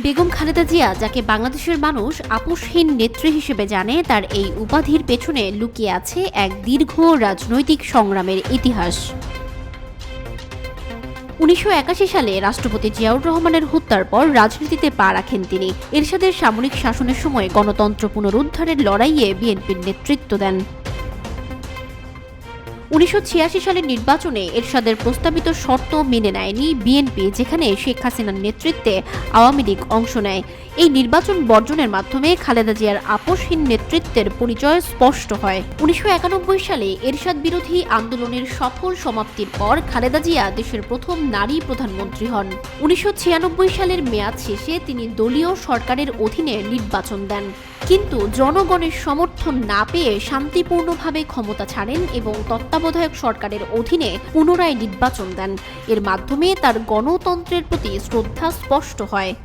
বেগম খালেদা জিয়া, যাকে বাংলাদেশের মানুষ আপোষহীন নেত্রী হিসেবে জানে, তার এই উপাধির পেছনে লুকিয়ে আছে এক দীর্ঘ রাজনৈতিক সংগ্রামের ইতিহাস। ১৯৮১ সালে রাষ্ট্রপতি জিয়াউর রহমানের হত্যার পর রাজনীতিতে পা রাখেন তিনি। এরশাদের সামরিক শাসনের সময় গণতন্ত্র পুনরুদ্ধারের লড়াইয়ে বিএনপির নেতৃত্ব দেন। ১৯৮৬ সালের নির্বাচনে এরশাদের প্রস্তাবিত শর্ত মেনে নেয়নি বিএনপি, যেখানে শেখ হাসিনার নেতৃত্বে আওয়ামী লীগ অংশ নেয়। এই নির্বাচন বর্জনের মাধ্যমে খালেদা জিয়ার আপোষহীন নেতৃত্বের পরিচয় স্পষ্ট হয়। ১৯৯১ সালে এরশাদ বিরোধী আন্দোলনের সফল সমাপ্তির পর খালেদা জিয়া দেশের প্রথম নারী প্রধানমন্ত্রী হন। ১৯৯৬ সালের মেয়াদ শেষে তিনি দলীয় সরকারের অধীনে নির্বাচন দেন, কিন্তু জনগণের সমর্থন না পেয়ে শান্তিপূর্ণভাবে ক্ষমতা ছাড়েন এবং তত্ত্বাবধায়ক সরকারের অধীনে পুনরায় নির্বাচন দেন। এর মাধ্যমে তার গণতন্ত্রের প্রতি শ্রদ্ধা স্পষ্ট হয়।